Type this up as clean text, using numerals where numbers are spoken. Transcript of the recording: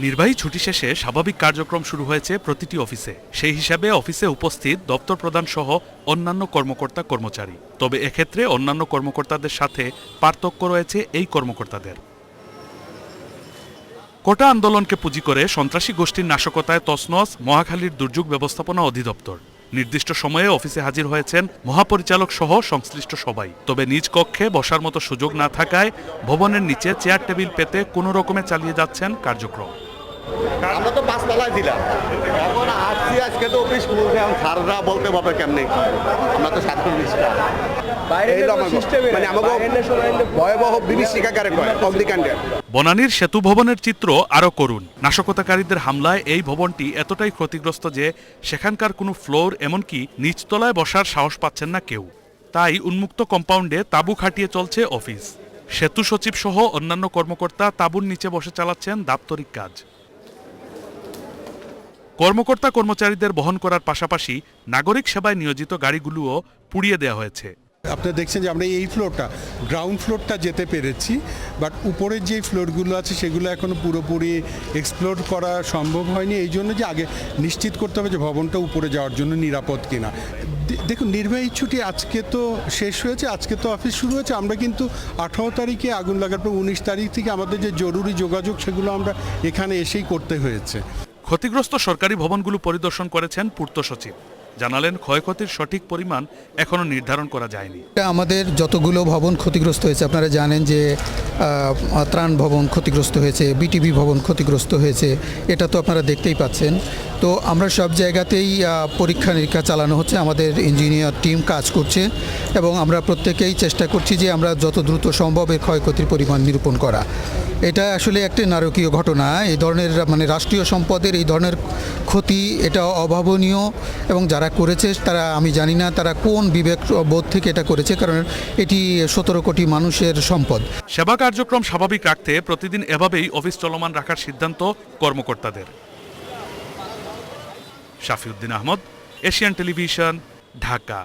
নির্বাহী ছুটি শেষে স্বাভাবিক কার্যক্রম শুরু হয়েছে প্রতিটি অফিসে। সেই হিসাবে অফিসে উপস্থিত দপ্তর প্রধান সহ অন্যান্য কর্মকর্তা কর্মচারী। তবে এক্ষেত্রে অন্যান্য কর্মকর্তাদের সাথে পার্থক্য রয়েছে এই কর্মকর্তাদের। কোটা আন্দোলনকে পুঁজি করে সন্ত্রাসী গোষ্ঠীর নাশকতায় তছনছ মহাখালীর দুর্যোগ ব্যবস্থাপনা অধিদপ্তর। নির্দিষ্ট সময়ে অফিসে হাজির হয়েছেন মহাপরিচালক সহ সংশ্লিষ্ট সবাই। তবে নিজ কক্ষে বসার মতো সুযোগ না থাকায় ভবনের নিচে চেয়ার টেবিল পেতে কোনো রকমে চালিয়ে যাচ্ছেন কার্যক্রম। আমরা তো 5 তলায় ছিলাম, এখন আসছি আজকে তো অফিস খুলছে, এখন স্যাররা বলতে পারবে কেমনি। আমরা তো ছাত্র নিষ্ঠা মানে আমাকে ভয়াবহ বিভীষিকাকারে কয় অগ্নিকাণ্ডের। বনানীর সেতু ভবনের চিত্র আরও করুন। নাশকতাকারীদের হামলায় এই ভবনটি এতটাই ক্ষতিগ্রস্ত যে সেখানকার কোনো ফ্লোর এমনকি নিচতলায় বসার সাহস পাচ্ছেন না কেউ। তাই উন্মুক্ত কম্পাউন্ডে তাঁবু খাটিয়ে চলছে অফিস। সেতু সচিব সহ অন্যান্য কর্মকর্তা তাঁবুর নিচে বসে চালাচ্ছেন দাপ্তরিক কাজ। কর্মকর্তা কর্মচারীদের বহন করার পাশাপাশি নাগরিক সেবায় নিয়োজিত গাড়িগুলোও পুড়িয়ে দেওয়া হয়েছে। আপনারা দেখছেন যে আমরা এই ফ্লোরটা গ্রাউন্ড ফ্লোরটা যেতে পেরেছি, বাট উপরের যে ফ্লোরগুলো আছে সেগুলো এখনো পুরোপুরি এক্সপ্লোর করা সম্ভব হয়নি। এই জন্য যে আগে নিশ্চিত করতে হবে যে ভবনটা উপরে যাওয়ার জন্য নিরাপদ কিনা। দেখুন, নির্বাহী ছুটি আজকে তো শেষ হয়েছে, আজকে তো অফিস শুরু হয়েছে। আমরা কিন্তু 18 তারিখে আগুন লাগার পর 19 তারিখ থেকে আমাদের যে জরুরি যোগাযোগ সেগুলো আমরা এখানে এসেই করতে হয়েছে। ক্ষতিগ্রস্ত সরকারি ভবনগুলো পরিদর্শন করেছেন পূর্ত সচিব। জানালেন ক্ষয়ক্ষতির সঠিক পরিমাণ এখনো নির্ধারণ করা যায়নি। আমাদের যতগুলো ভবন ক্ষতিগ্রস্ত হয়েছে, আপনারা জানেন যে ত্রাণ ভবন ক্ষতিগ্রস্ত হয়েছে, বিটিভি ভবন ক্ষতিগ্রস্ত হয়েছে, এটা তো আপনারা দেখতেই পাচ্ছেন। তো আমরা সব জায়গাতেই পরীক্ষা নিরীক্ষা চালানো হচ্ছে, আমাদের ইঞ্জিনিয়ার টিম কাজ করছে এবং আমরা প্রত্যেকেই চেষ্টা করছি যে আমরা যত দ্রুত সম্ভব এর ক্ষয়ক্ষতির পরিমাণ নিরূপণ করা। এটা আসলে একটি নারকীয় ঘটনা। এই ধরনের রাষ্ট্রীয় সম্পদের এই ধরনের ক্ষতি এটা অভাবনীয় এবং যারা করেছে তারা, আমি জানি না তারা কোন বিবেক বোধ থেকে এটা করেছে, কারণ এটি 17 কোটি মানুষের সম্পদ। সেবা কার্যক্রম স্বাভাবিক রাখতে প্রতিদিন এভাবেই অফিস চলমান রাখার সিদ্ধান্ত কর্মকর্তাদের। শাফিউদ্দিন আহমদ, এশিয়ান টেলিভিশন, ঢাকা।